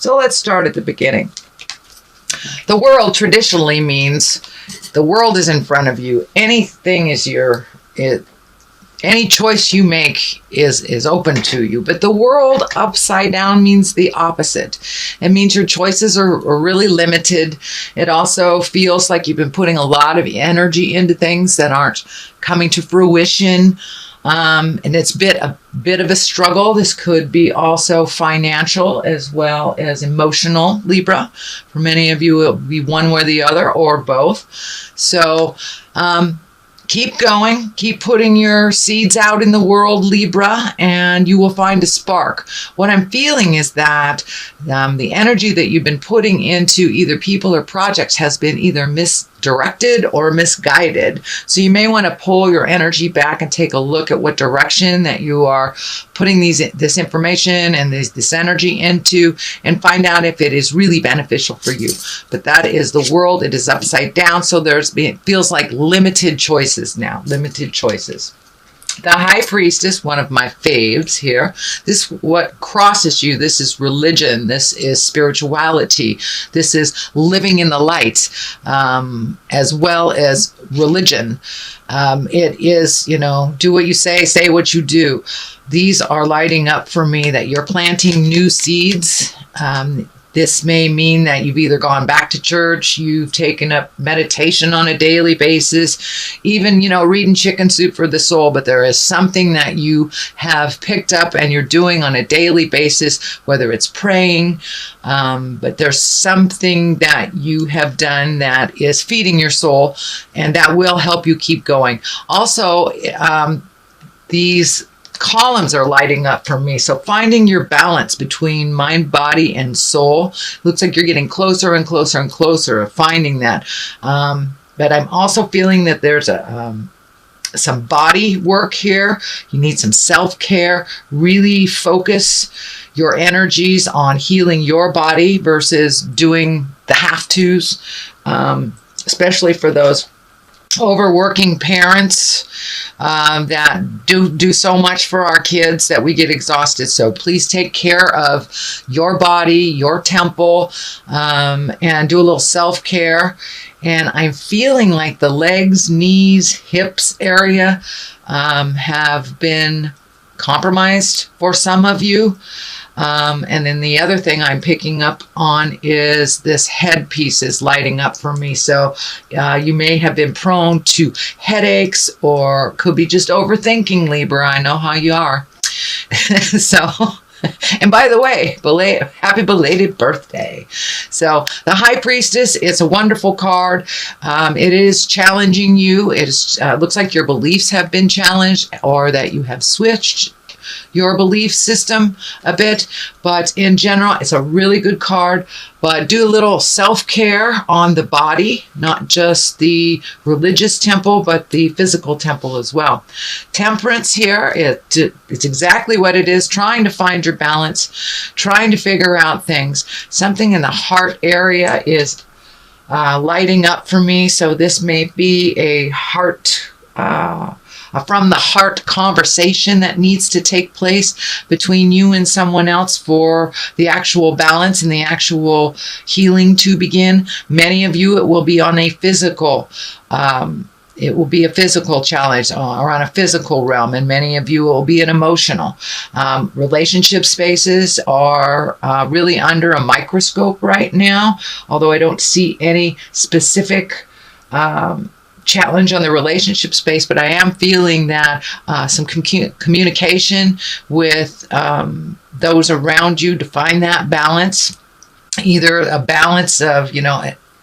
So let's start at the beginning. The world traditionally means the world is in front of you. Anything is any choice you make is open to you. But the world upside down means the opposite. It means your choices are really limited. It also feels like you've been putting a lot of energy into things that aren't coming to fruition. And it's a bit of a struggle. This could be also financial as well as emotional, Libra. For many of you, it'll be one way or the other, or both. So keep going. Keep putting your seeds out in the world, Libra, and you will find a spark. What I'm feeling is that the energy that you've been putting into either people or projects has been either misdirected or misguided. So you may want to pull your energy back and take a look at what direction that you are putting this information and this energy into, and find out if it is really beneficial for you. But that is the world. It is upside down. So it feels like limited choices now, limited choices. The High Priestess, one of my faves here. This, what crosses you, this is religion. This is spirituality. This is living in the light, as well as religion. It is, do what you say what you do. These are lighting up for me that you're planting new seeds. This may mean that you've either gone back to church, you've taken up meditation on a daily basis, even, reading Chicken Soup for the Soul, but there is something that you have picked up and you're doing on a daily basis, whether it's praying, but there's something that you have done that is feeding your soul, and that will help you keep going. Also, these columns are lighting up for me. So finding your balance between mind, body, and soul. Looks like you're getting closer and closer and closer of finding that. But I'm also feeling that there's some body work here. You need some self-care. Really focus your energies on healing your body versus doing the have-tos, especially for those overworking parents that do so much for our kids that we get exhausted. So please take care of your body, your temple, and do a little self-care. And I'm feeling like the legs, knees, hips area have been compromised for some of you. And then the other thing I'm picking up on is this headpiece is lighting up for me. So you may have been prone to headaches, or could be just overthinking, Libra. I know how you are. So, and by the way, happy belated birthday. So the High Priestess, it's a wonderful card. It is challenging you. It is, looks like your beliefs have been challenged, or that you have switched your belief system a bit, but in general, it's a really good card. But do a little self-care on the body, not just the religious temple, but the physical temple as well. Temperance here, it's exactly what it is, trying to find your balance, trying to figure out things. Something in the heart area is lighting up for me, so this may be a heart from the heart conversation that needs to take place between you and someone else for the actual balance and the actual healing to begin. Many of you, it will be on a physical, it will be a physical challenge or on a physical realm, and many of you it will be an emotional. Relationship spaces are really under a microscope right now, although I don't see any specific challenge on the relationship space, but I am feeling that some communication with those around you to find that balance, either a balance of,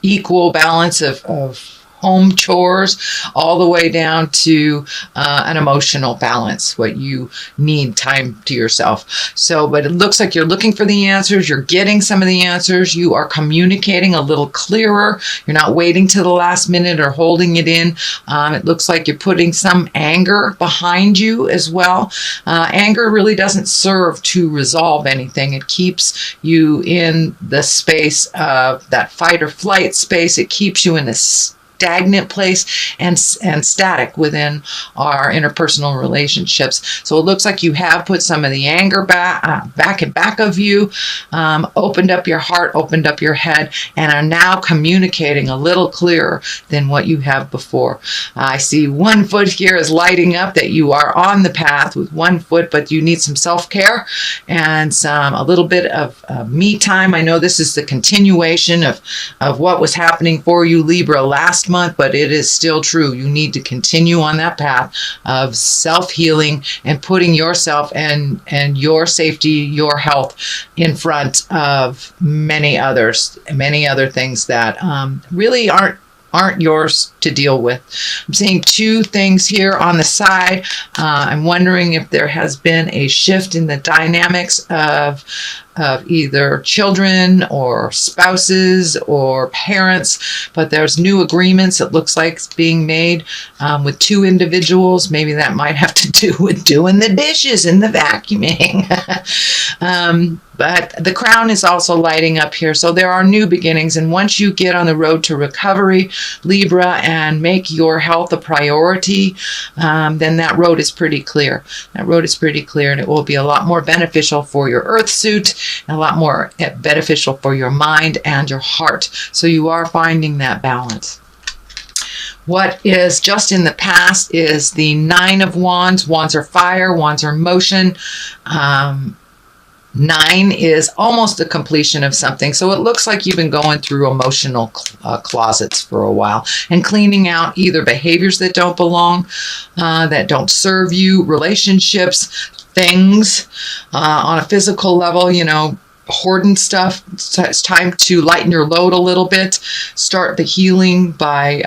equal balance of home chores, all the way down to an emotional balance, what you need time to yourself. So, but it looks like you're looking for the answers. You're getting some of the answers. You are communicating a little clearer. You're not waiting till the last minute or holding it in. It looks like you're putting some anger behind you as well. Anger really doesn't serve to resolve anything. It keeps you in the space of that fight or flight space. It keeps you in a stagnant place and static within our interpersonal relationships. So it looks like you have put some of the anger back of you, opened up your heart, opened up your head, and are now communicating a little clearer than what you have before. I see one foot here is lighting up, that you are on the path with one foot, but you need some self-care and a little bit of me time. I know this is the continuation of what was happening for you, Libra, last month, but it is still true. You need to continue on that path of self-healing and putting yourself and your safety, your health in front of many other things that really aren't yours to deal with. I'm seeing two things here on the side. I'm wondering if there has been a shift in the dynamics of either children or spouses or parents, but there's new agreements, it looks like, being made with two individuals. Maybe that might have to do with doing the dishes and the vacuuming. But the crown is also lighting up here. So there are new beginnings. And once you get on the road to recovery, Libra, and make your health a priority, then that road is pretty clear. That road is pretty clear, and it will be a lot more beneficial for your earth suit, and a lot more beneficial for your mind and your heart. So you are finding that balance. What is just in the past is the Nine of Wands. Wands are fire, wands are motion. 9 is almost the completion of something. So it looks like you've been going through emotional closets for a while and cleaning out either behaviors that don't belong, that don't serve you, relationships, things on a physical level, hoarding stuff. It's time to lighten your load a little bit. Start the healing by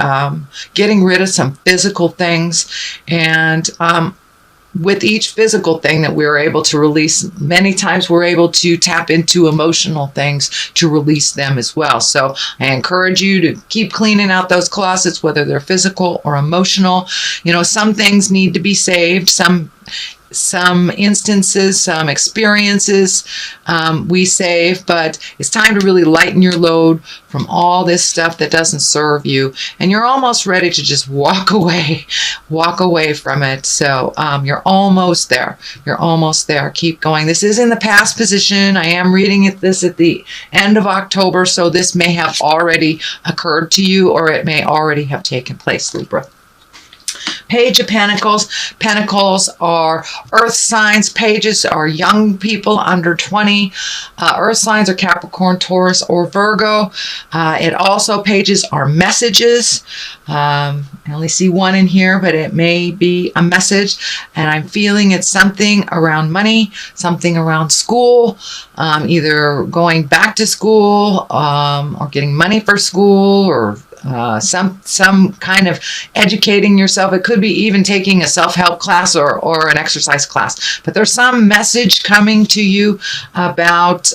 getting rid of some physical things. And with each physical thing that we're able to release, many times we're able to tap into emotional things to release them as well. So I encourage you to keep cleaning out those closets, whether they're physical or emotional. Some things need to be saved. Some instances, some experiences we save, but it's time to really lighten your load from all this stuff that doesn't serve you, and you're almost ready to just walk away from it. So you're almost there. Keep going. This is in the past position. I am reading this at the end of October, so this may have already occurred to you, or it may already have taken place, Libra. Page of Pentacles. Pentacles are earth signs. Pages are young people under 20. Earth signs are Capricorn, Taurus, or Virgo. Pages are messages. I only see one in here, but it may be a message. And I'm feeling it's something around money, something around school, either going back to school or getting money for school, or some kind of educating yourself. It could be even taking a self-help class or an exercise class. But there's some message coming to you about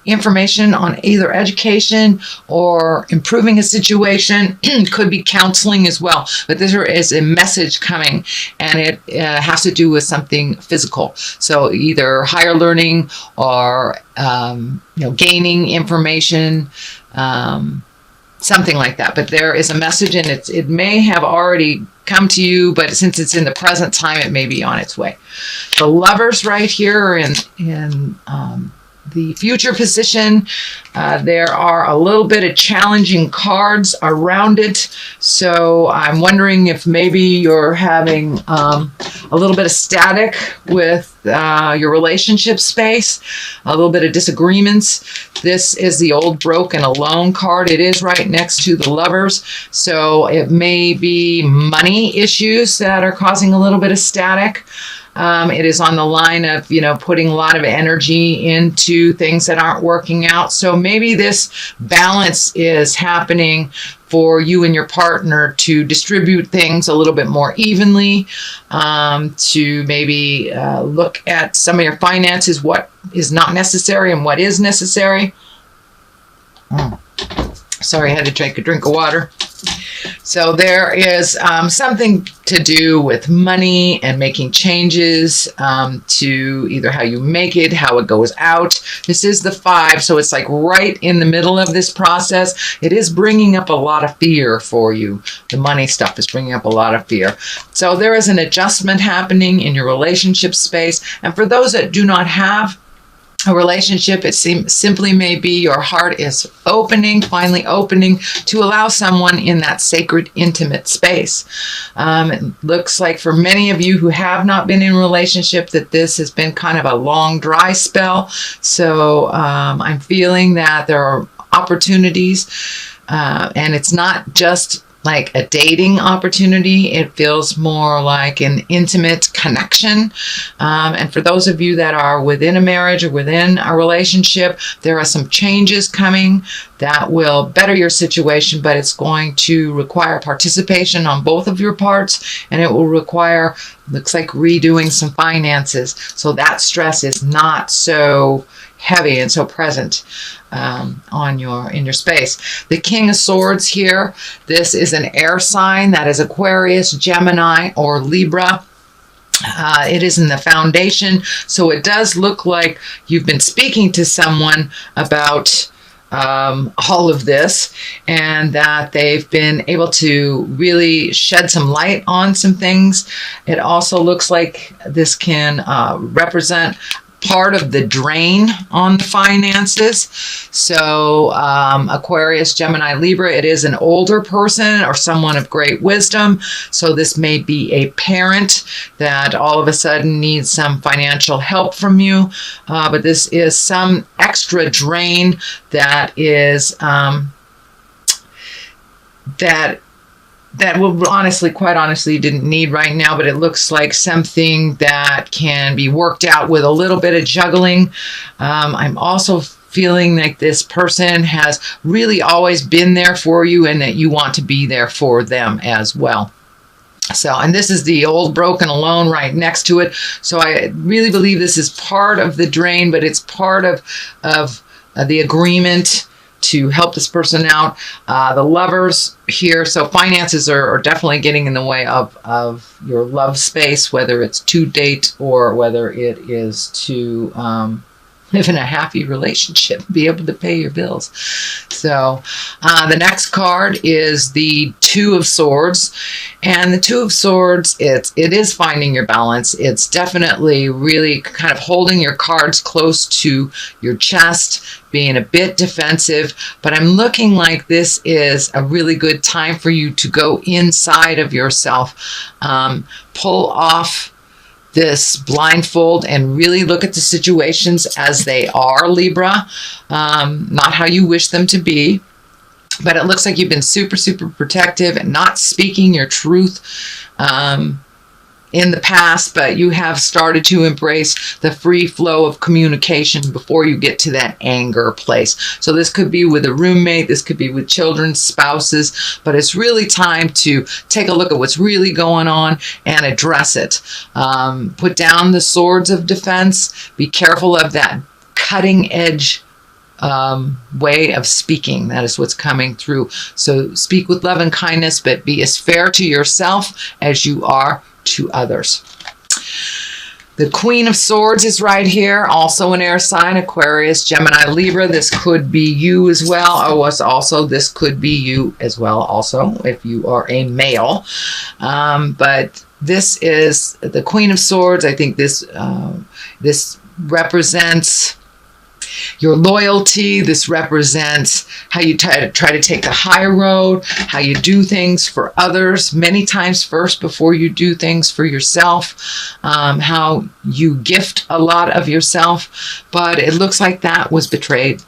information on either education or improving a situation. Could be counseling as well. But there is a message coming, and it has to do with something physical. So either higher learning or gaining information. Something like that. But there is a message, and it may have already come to you, but since it's in the present time, it may be on its way. The Lovers right here in the future position, there are a little bit of challenging cards around it. So I'm wondering if maybe you're having a little bit of static with your relationship space, a little bit of disagreements. This is the old, broke, and alone card. It is right next to the Lovers. So it may be money issues that are causing a little bit of static. It is on the line of, putting a lot of energy into things that aren't working out. So maybe this balance is happening for you and your partner to distribute things a little bit more evenly, to maybe look at some of your finances, what is not necessary and what is necessary. Sorry, I had to take a drink of water. So there is something to do with money and making changes to either how you make it, how it goes out. This is the 5, so it's like right in the middle of this process. It is bringing up a lot of fear for you. The money stuff is bringing up a lot of fear. So there is an adjustment happening in your relationship space. And for those that do not have a relationship, it simply may be your heart is finally opening to allow someone in that sacred, intimate space. It looks like for many of you who have not been in a relationship that this has been kind of a long, dry spell. So I'm feeling that there are opportunities, and it's not just like a dating opportunity. It feels more like an intimate connection. And for those of you that are within a marriage or within a relationship, there are some changes coming that will better your situation, but it's going to require participation on both of your parts, and it will require, looks like, redoing some finances. So that stress is not so heavy and so present in your space. The King of Swords here, this is an air sign. That is Aquarius, Gemini, or Libra. It is in the foundation, so it does look like you've been speaking to someone about all of this, and that they've been able to really shed some light on some things. It also looks like this can represent part of the drain on the finances. So Aquarius, Gemini, Libra, it is an older person or someone of great wisdom. So this may be a parent that all of a sudden needs some financial help from you. But this is some extra drain that is that will quite honestly, didn't need right now, but it looks like something that can be worked out with a little bit of juggling. I'm also feeling like this person has really always been there for you, and that you want to be there for them as well. So, and this is the old broken alone right next to it. So I really believe this is part of the drain, but it's part of the agreement to help this person out. The Lovers here, so finances are definitely getting in the way of your love space, whether it's to date or whether it is to live in a happy relationship, be able to pay your bills. So the next card is the Two of Swords, and the Two of Swords, it is finding your balance. It's definitely really kind of holding your cards close to your chest, being a bit defensive, but I'm looking like this is a really good time for you to go inside of yourself, pull off this blindfold and really look at the situations as they are, Libra, not how you wish them to be. But it looks like you've been super, super protective and not speaking your truth in the past, but you have started to embrace the free flow of communication before you get to that anger place. So this could be with a roommate, this could be with children, spouses, but it's really time to take a look at what's really going on and address it. Put down the swords of defense. Be careful of that cutting edge way of speaking. That is what's coming through. So speak with love and kindness, but be as fair to yourself as you are to others. The Queen of Swords is right here, also an air sign, Aquarius, Gemini, Libra. This could be you as well. This could be you as well also, if you are a male. But this is the Queen of Swords. I think this represents your loyalty. This represents how you try to take the high road, how you do things for others, many times first before you do things for yourself, how you gift a lot of yourself. But it looks like that was betrayed.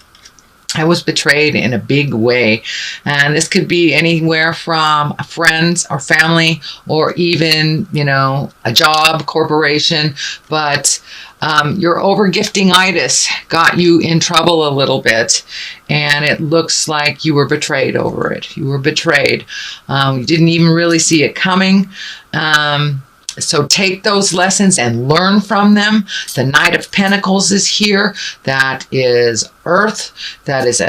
I was betrayed in a big way. And this could be anywhere from friends or family, or even, a job, corporation. But your overgifting-itis got you in trouble a little bit. And it looks like you were betrayed over it. You were betrayed. You didn't even really see it coming. So take those lessons and learn from them. The Knight of Pentacles is here. That is Earth. That is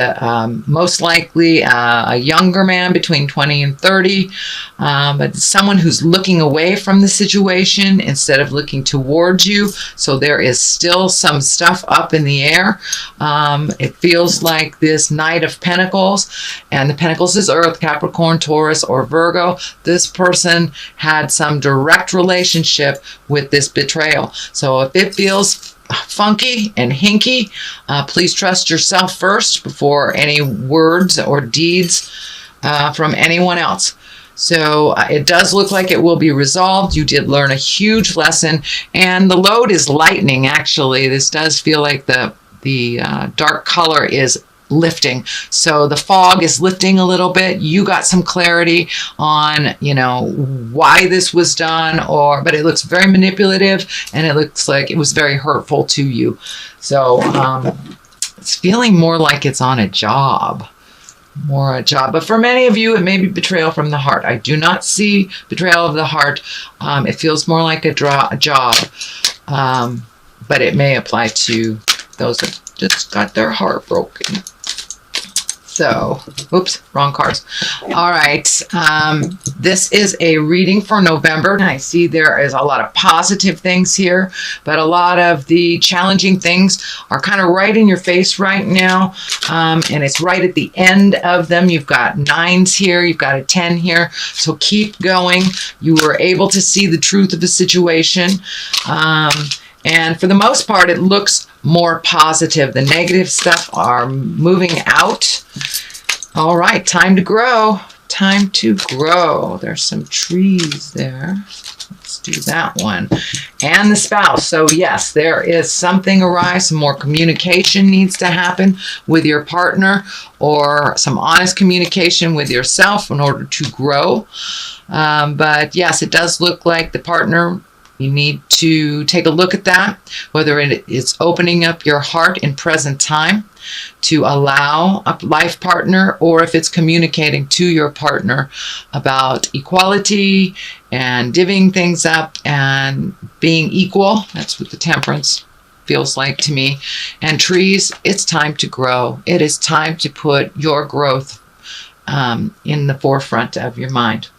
most likely a younger man between 20 and 30, but someone who's looking away from the situation instead of looking towards you. So there is still some stuff up in the air. It feels like this Knight of Pentacles, and the Pentacles is Earth, Capricorn, Taurus, or Virgo. This person had some direct relationship with this betrayal. So if it feels funky and hinky, please trust yourself first before any words or deeds from anyone else. So it does look like it will be resolved. You did learn a huge lesson, and the load is lightening. Actually, this does feel like the dark color is lifting. So the fog is lifting a little bit. You got some clarity on, why this was done, but it looks very manipulative, and it looks like it was very hurtful to you. So it's feeling more like it's on a job. But for many of you, it may be betrayal from the heart. I do not see betrayal of the heart. It feels more like a job, but it may apply to those that just got their heart broken. So, oops, wrong cards. All right, this is a reading for November. I see there is a lot of positive things here, but a lot of the challenging things are kind of right in your face right now, and it's right at the end of them. You've got 9s here, you've got a 10 here, so keep going. You were able to see the truth of the situation, and for the most part, it looks more positive. The negative stuff are moving out. All right, time to grow. Time to grow. There's some trees there. Let's do that one. And the spouse. So yes, there is something arise. Some more communication needs to happen with your partner, or some honest communication with yourself in order to grow. But yes, it does look like the partner, you need to take a look at that, whether it's opening up your heart in present time to allow a life partner, or if it's communicating to your partner about equality and divvying things up and being equal. That's what the Temperance feels like to me. And trees, it's time to grow. It is time to put your growth in the forefront of your mind.